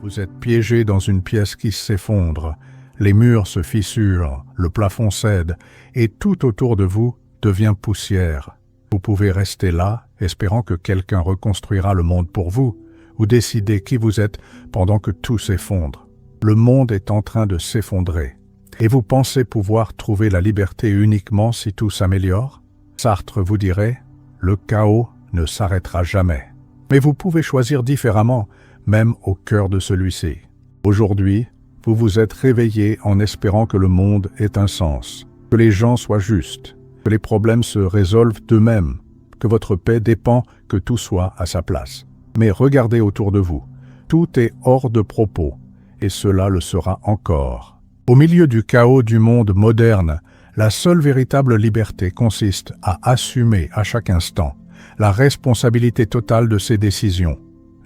Vous êtes piégé dans une pièce qui s'effondre, les murs se fissurent, le plafond cède, et tout autour de vous devient poussière. Vous pouvez rester là, espérant que quelqu'un reconstruira le monde pour vous, ou décider qui vous êtes pendant que tout s'effondre. Le monde est en train de s'effondrer. Et vous pensez pouvoir trouver la liberté uniquement si tout s'améliore? Sartre vous dirait, le chaos ne s'arrêtera jamais. Mais vous pouvez choisir différemment, même au cœur de celui-ci. Aujourd'hui, vous vous êtes réveillé en espérant que le monde ait un sens, que les gens soient justes, que les problèmes se résolvent d'eux-mêmes, que votre paix dépend que tout soit à sa place. Mais regardez autour de vous, tout est hors de propos, et cela le sera encore. Au milieu du chaos du monde moderne, la seule véritable liberté consiste à assumer à chaque instant la responsabilité totale de ses décisions,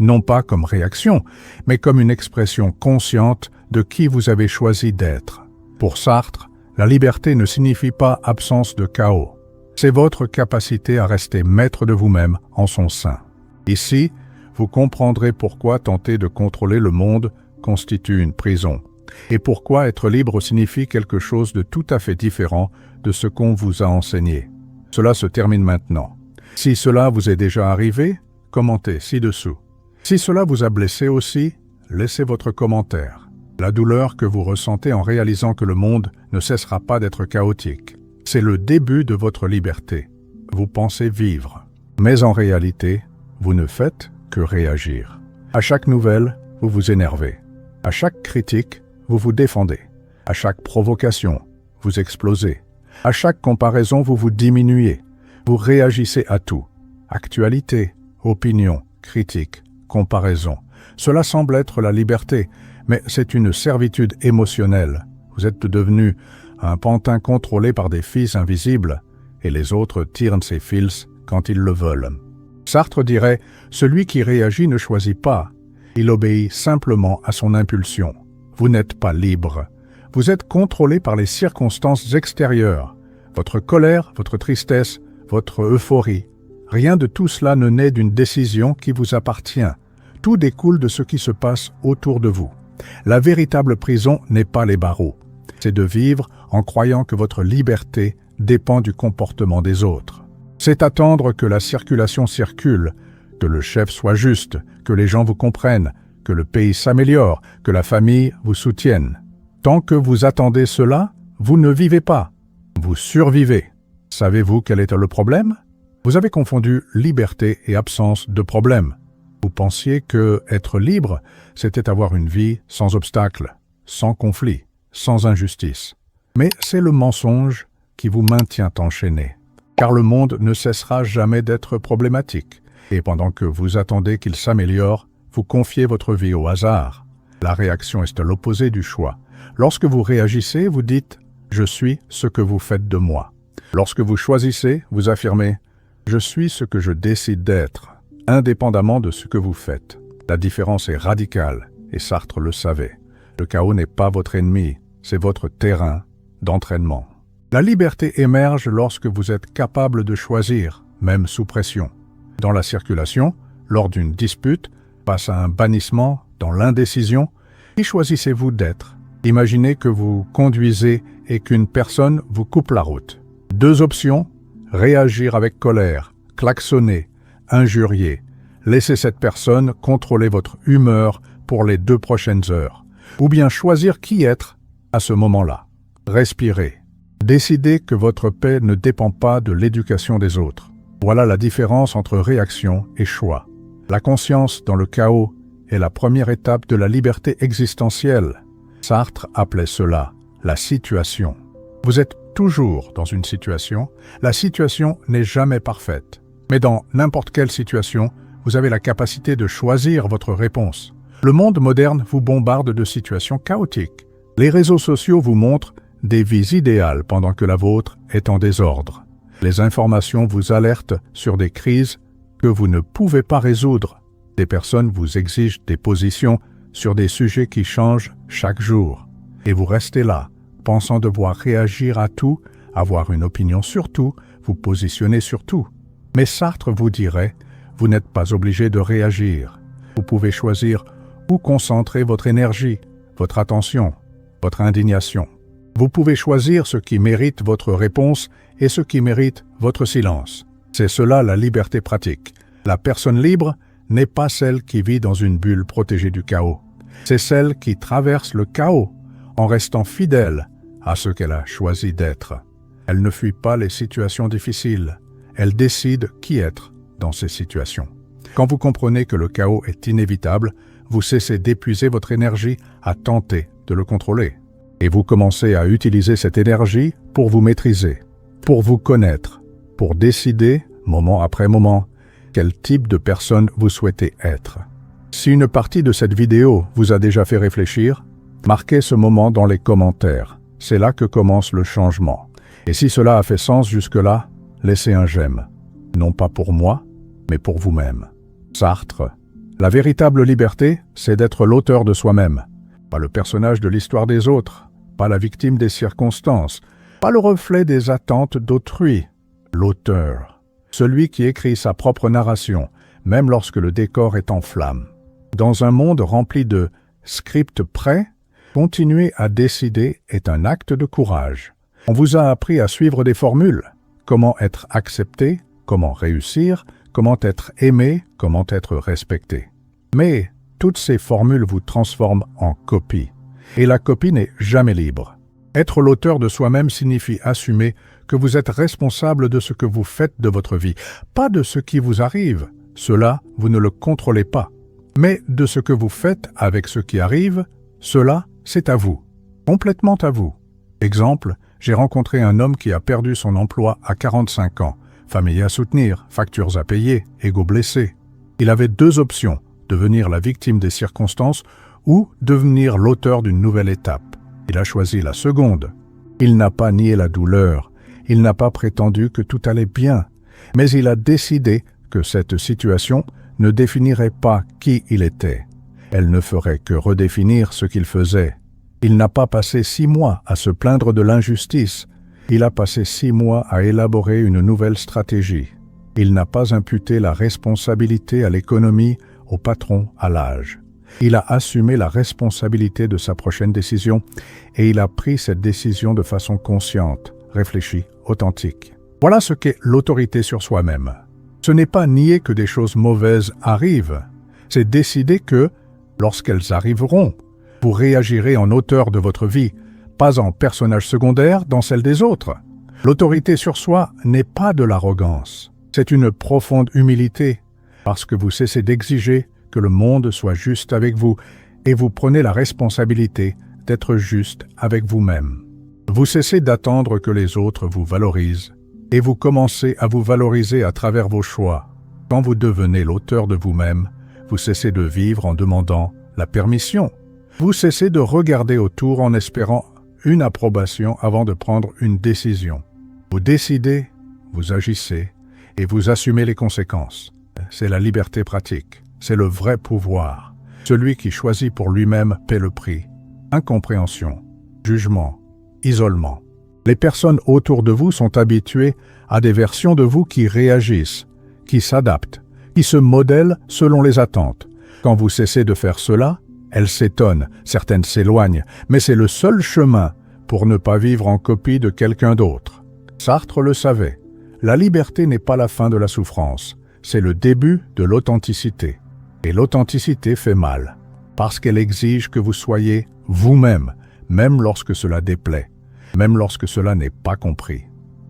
non pas comme réaction, mais comme une expression consciente de qui vous avez choisi d'être. Pour Sartre, la liberté ne signifie pas absence de chaos. C'est votre capacité à rester maître de vous-même en son sein. Ici, vous comprendrez pourquoi tenter de contrôler le monde constitue une prison, et pourquoi être libre signifie quelque chose de tout à fait différent de ce qu'on vous a enseigné. Cela se termine maintenant. Si cela vous est déjà arrivé, commentez ci-dessous. Si cela vous a blessé aussi, laissez votre commentaire. La douleur que vous ressentez en réalisant que le monde ne cessera pas d'être chaotique, c'est le début de votre liberté. Vous pensez vivre, mais en réalité, vous ne faites que réagir. À chaque nouvelle, vous vous énervez. À chaque critique, vous vous défendez. À chaque provocation, vous explosez. À chaque comparaison, vous vous diminuez. Vous réagissez à tout. Actualité, opinion, critique, comparaison. Cela semble être la liberté, mais c'est une servitude émotionnelle. Vous êtes devenu un pantin contrôlé par des fils invisibles, et les autres tirent ces fils quand ils le veulent. Sartre dirait « Celui qui réagit ne choisit pas, il obéit simplement à son impulsion. Vous n'êtes pas libre. Vous êtes contrôlé par les circonstances extérieures, votre colère, votre tristesse, votre euphorie. Rien de tout cela ne naît d'une décision qui vous appartient. Tout découle de ce qui se passe autour de vous. La véritable prison n'est pas les barreaux. C'est de vivre en croyant que votre liberté dépend du comportement des autres. C'est attendre que la circulation circule, que le chef soit juste, que les gens vous comprennent, que le pays s'améliore, que la famille vous soutienne. Tant que vous attendez cela, vous ne vivez pas. Vous survivez. Savez-vous quel est le problème? Vous avez confondu liberté et absence de problème. Vous pensiez que être libre, c'était avoir une vie sans obstacles, sans conflit, sans injustice. Mais c'est le mensonge qui vous maintient enchaîné. Car le monde ne cessera jamais d'être problématique. Et pendant que vous attendez qu'il s'améliore, vous confiez votre vie au hasard. La réaction est l'opposé du choix. Lorsque vous réagissez, vous dites « Je suis ce que vous faites de moi ». Lorsque vous choisissez, vous affirmez « Je suis ce que je décide d'être », indépendamment de ce que vous faites. La différence est radicale, et Sartre le savait. Le chaos n'est pas votre ennemi, c'est votre terrain d'entraînement. La liberté émerge lorsque vous êtes capable de choisir, même sous pression. Dans la circulation, lors d'une dispute, face à un bannissement, dans l'indécision, qui choisissez-vous d'être? Imaginez que vous conduisez et qu'une personne vous coupe la route. Deux options, réagir avec colère, klaxonner, injurier. Laissez cette personne contrôler votre humeur pour les 2 prochaines heures. Ou bien choisir qui être à ce moment-là. Respirez. Décidez que votre paix ne dépend pas de l'éducation des autres. Voilà la différence entre réaction et choix. La conscience dans le chaos est la première étape de la liberté existentielle. Sartre appelait cela la situation. Vous êtes toujours dans une situation. La situation n'est jamais parfaite. Mais dans n'importe quelle situation, vous avez la capacité de choisir votre réponse. Le monde moderne vous bombarde de situations chaotiques. Les réseaux sociaux vous montrent des vies idéales pendant que la vôtre est en désordre. Les informations vous alertent sur des crises que vous ne pouvez pas résoudre. Des personnes vous exigent des positions sur des sujets qui changent chaque jour. Et vous restez là, pensant devoir réagir à tout, avoir une opinion sur tout, vous positionner sur tout. Mais Sartre vous dirait, vous n'êtes pas obligé de réagir. Vous pouvez choisir où concentrer votre énergie, votre attention, votre indignation. Vous pouvez choisir ce qui mérite votre réponse et ce qui mérite votre silence. C'est cela la liberté pratique. La personne libre n'est pas celle qui vit dans une bulle protégée du chaos. C'est celle qui traverse le chaos en restant fidèle à ce qu'elle a choisi d'être. Elle ne fuit pas les situations difficiles. Elle décide qui être dans ces situations. Quand vous comprenez que le chaos est inévitable, vous cessez d'épuiser votre énergie à tenter de le contrôler. Et vous commencez à utiliser cette énergie pour vous maîtriser, pour vous connaître, pour décider, moment après moment, quel type de personne vous souhaitez être. Si une partie de cette vidéo vous a déjà fait réfléchir, marquez ce moment dans les commentaires. C'est là que commence le changement. Et si cela a fait sens jusque-là, laissez un j'aime. Non pas pour moi, mais pour vous-même. Sartre. La véritable liberté, c'est d'être l'auteur de soi-même. Pas le personnage de l'histoire des autres, pas la victime des circonstances, pas le reflet des attentes d'autrui. L'auteur. Celui qui écrit sa propre narration, même lorsque le décor est en flammes. Dans un monde rempli de scripts prêts, continuer à décider est un acte de courage. On vous a appris à suivre des formules. Comment être accepté, comment réussir, comment être aimé, comment être respecté. Mais toutes ces formules vous transforment en copie. Et la copie n'est jamais libre. Être l'auteur de soi-même signifie assumer que vous êtes responsable de ce que vous faites de votre vie, pas de ce qui vous arrive. Cela, vous ne le contrôlez pas. Mais de ce que vous faites avec ce qui arrive, cela, c'est à vous. Complètement à vous. Exemple, j'ai rencontré un homme qui a perdu son emploi à 45 ans. Famille à soutenir, factures à payer, ego blessé. Il avait deux options, devenir la victime des circonstances ou devenir l'auteur d'une nouvelle étape. Il a choisi la seconde. Il n'a pas nié la douleur, il n'a pas prétendu que tout allait bien, mais il a décidé que cette situation ne définirait pas qui il était. Elle ne ferait que redéfinir ce qu'il faisait. Il n'a pas passé 6 mois à se plaindre de l'injustice. Il a passé 6 mois à élaborer une nouvelle stratégie. Il n'a pas imputé la responsabilité à l'économie, au patron, à l'âge. Il a assumé la responsabilité de sa prochaine décision et il a pris cette décision de façon consciente, réfléchie, authentique. Voilà ce qu'est l'autorité sur soi-même. Ce n'est pas nier que des choses mauvaises arrivent, c'est décider que, lorsqu'elles arriveront, vous réagirez en auteur de votre vie, pas en personnage secondaire dans celle des autres. L'autorité sur soi n'est pas de l'arrogance, c'est une profonde humilité, parce que vous cessez d'exiger que le monde soit juste avec vous et vous prenez la responsabilité d'être juste avec vous-même. Vous cessez d'attendre que les autres vous valorisent et vous commencez à vous valoriser à travers vos choix. Quand vous devenez l'auteur de vous-même, vous cessez de vivre en demandant la permission. Vous cessez de regarder autour en espérant une approbation avant de prendre une décision. Vous décidez, vous agissez et vous assumez les conséquences. C'est la liberté pratique. C'est le vrai pouvoir. Celui qui choisit pour lui-même paie le prix. Incompréhension, jugement, isolement. Les personnes autour de vous sont habituées à des versions de vous qui réagissent, qui s'adaptent, qui se modèlent selon les attentes. Quand vous cessez de faire cela, elles s'étonnent, certaines s'éloignent, mais c'est le seul chemin pour ne pas vivre en copie de quelqu'un d'autre. Sartre le savait. La liberté n'est pas la fin de la souffrance, c'est le début de l'authenticité. Et l'authenticité fait mal, parce qu'elle exige que vous soyez vous-même, même lorsque cela déplaît, même lorsque cela n'est pas compris,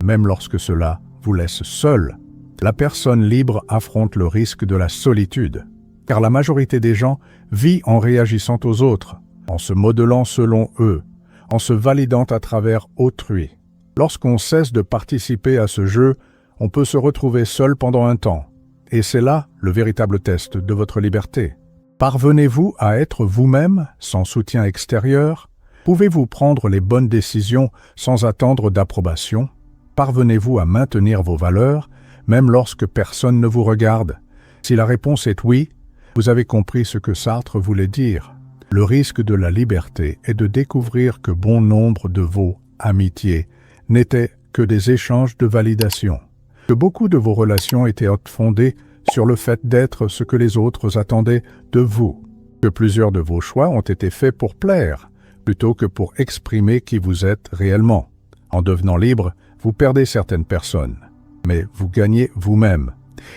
même lorsque cela vous laisse seul. La personne libre affronte le risque de la solitude, car la majorité des gens vit en réagissant aux autres, en se modelant selon eux, en se validant à travers autrui. Lorsqu'on cesse de participer à ce jeu, on peut se retrouver seul pendant un temps. Et c'est là le véritable test de votre liberté. Parvenez-vous à être vous-même sans soutien extérieur? Pouvez-vous prendre les bonnes décisions sans attendre d'approbation? Parvenez-vous à maintenir vos valeurs, même lorsque personne ne vous regarde? Si la réponse est oui, vous avez compris ce que Sartre voulait dire. Le risque de la liberté est de découvrir que bon nombre de vos amitiés n'étaient que des échanges de validation. Que beaucoup de vos relations étaient fondées sur le fait d'être ce que les autres attendaient de vous. que plusieurs de vos choix ont été faits pour plaire, plutôt que pour exprimer qui vous êtes réellement. En devenant libre, vous perdez certaines personnes, mais vous gagnez vous-même.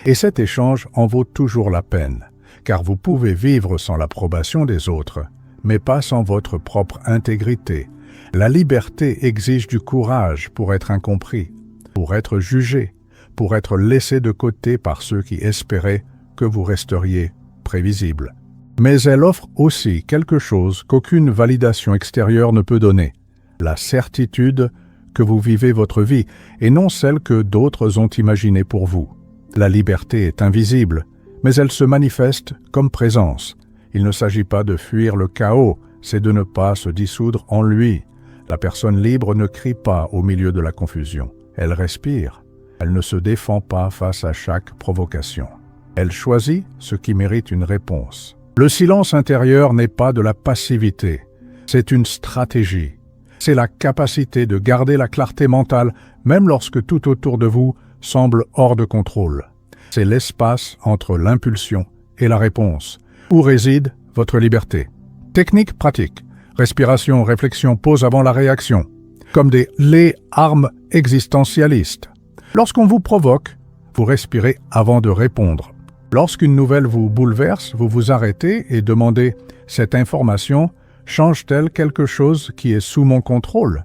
Et cet échange en vaut toujours la peine, car vous pouvez vivre sans l'approbation des autres, mais pas sans votre propre intégrité. La liberté exige du courage pour être incompris, pour être jugé, pour être laissé de côté par ceux qui espéraient que vous resteriez prévisible. Mais elle offre aussi quelque chose qu'aucune validation extérieure ne peut donner, la certitude que vous vivez votre vie et non celle que d'autres ont imaginée pour vous. La liberté est invisible, mais elle se manifeste comme présence. Il ne s'agit pas de fuir le chaos, c'est de ne pas se dissoudre en lui. La personne libre ne crie pas au milieu de la confusion. Elle respire. Elle ne se défend pas face à chaque provocation. Elle choisit ce qui mérite une réponse. Le silence intérieur n'est pas de la passivité, c'est une stratégie. C'est la capacité de garder la clarté mentale, même lorsque tout autour de vous semble hors de contrôle. C'est l'espace entre l'impulsion et la réponse, où réside votre liberté. Technique pratique. Respiration, réflexion, pause avant la réaction. Comme les armes existentialistes. Lorsqu'on vous provoque, vous respirez avant de répondre. Lorsqu'une nouvelle vous bouleverse, vous vous arrêtez et demandez « Cette information change-t-elle quelque chose qui est sous mon contrôle ?»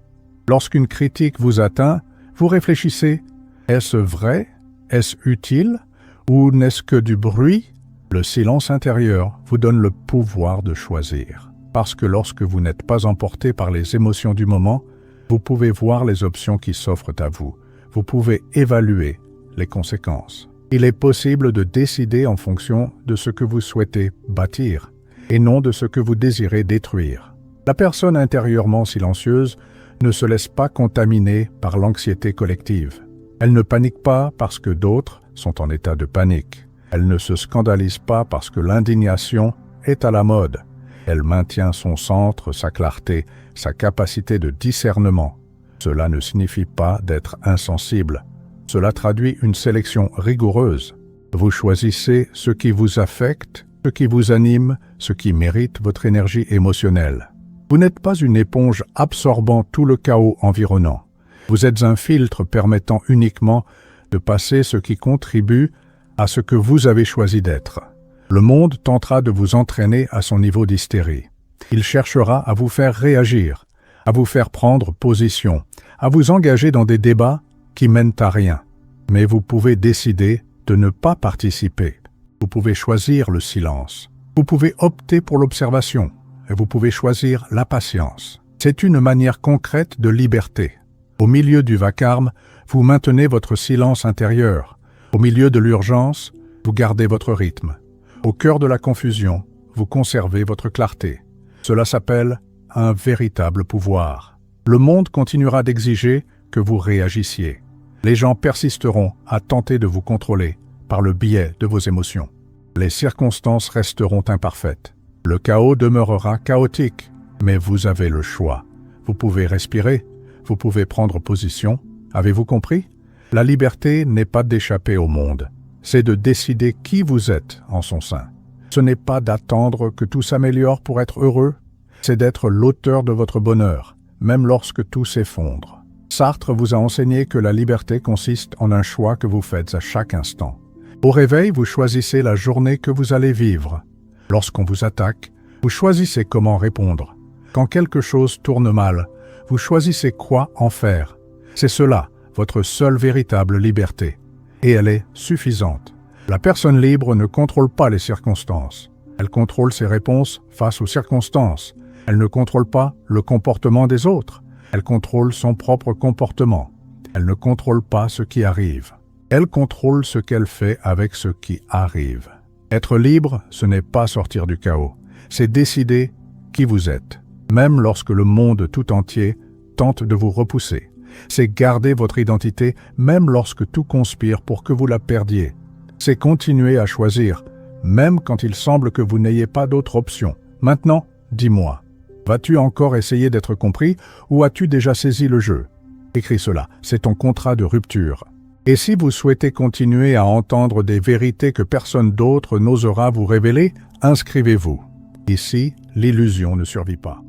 Lorsqu'une critique vous atteint, vous réfléchissez « Est-ce vrai? Est-ce utile? Ou n'est-ce que du bruit ?» Le silence intérieur vous donne le pouvoir de choisir. Parce que lorsque vous n'êtes pas emporté par les émotions du moment, vous pouvez voir les options qui s'offrent à vous. Vous pouvez évaluer les conséquences. Il est possible de décider en fonction de ce que vous souhaitez bâtir et non de ce que vous désirez détruire. La personne intérieurement silencieuse ne se laisse pas contaminer par l'anxiété collective. Elle ne panique pas parce que d'autres sont en état de panique. Elle ne se scandalise pas parce que l'indignation est à la mode. Elle maintient son centre, sa clarté, sa capacité de discernement. Cela ne signifie pas d'être insensible. Cela traduit une sélection rigoureuse. Vous choisissez ce qui vous affecte, ce qui vous anime, ce qui mérite votre énergie émotionnelle. Vous n'êtes pas une éponge absorbant tout le chaos environnant. Vous êtes un filtre permettant uniquement de passer ce qui contribue à ce que vous avez choisi d'être. Le monde tentera de vous entraîner à son niveau d'hystérie. Il cherchera à vous faire réagir, à vous faire prendre position, à vous engager dans des débats qui mènent à rien. Mais vous pouvez décider de ne pas participer. Vous pouvez choisir le silence. Vous pouvez opter pour l'observation. Et vous pouvez choisir la patience. C'est une manière concrète de liberté. Au milieu du vacarme, vous maintenez votre silence intérieur. Au milieu de l'urgence, vous gardez votre rythme. Au cœur de la confusion, vous conservez votre clarté. Cela s'appelle un véritable pouvoir. Le monde continuera d'exiger que vous réagissiez. Les gens persisteront à tenter de vous contrôler par le biais de vos émotions. Les circonstances resteront imparfaites. Le chaos demeurera chaotique, mais vous avez le choix. Vous pouvez respirer, vous pouvez prendre position. Avez-vous compris? La liberté n'est pas d'échapper au monde. C'est de décider qui vous êtes en son sein. Ce n'est pas d'attendre que tout s'améliore pour être heureux, c'est d'être l'auteur de votre bonheur, même lorsque tout s'effondre. Sartre vous a enseigné que la liberté consiste en un choix que vous faites à chaque instant. Au réveil, vous choisissez la journée que vous allez vivre. Lorsqu'on vous attaque, vous choisissez comment répondre. Quand quelque chose tourne mal, vous choisissez quoi en faire. C'est cela, votre seule véritable liberté. Et elle est suffisante. La personne libre ne contrôle pas les circonstances. Elle contrôle ses réponses face aux circonstances. Elle ne contrôle pas le comportement des autres. Elle contrôle son propre comportement. Elle ne contrôle pas ce qui arrive. Elle contrôle ce qu'elle fait avec ce qui arrive. Être libre, ce n'est pas sortir du chaos. C'est décider qui vous êtes, même lorsque le monde tout entier tente de vous repousser. C'est garder votre identité même lorsque tout conspire pour que vous la perdiez. C'est continuer à choisir, même quand il semble que vous n'ayez pas d'autre option. Maintenant, dis-moi, vas-tu encore essayer d'être compris ou as-tu déjà saisi le jeu? Écris cela, c'est ton contrat de rupture. Et si vous souhaitez continuer à entendre des vérités que personne d'autre n'osera vous révéler, inscrivez-vous. Ici, l'illusion ne survit pas.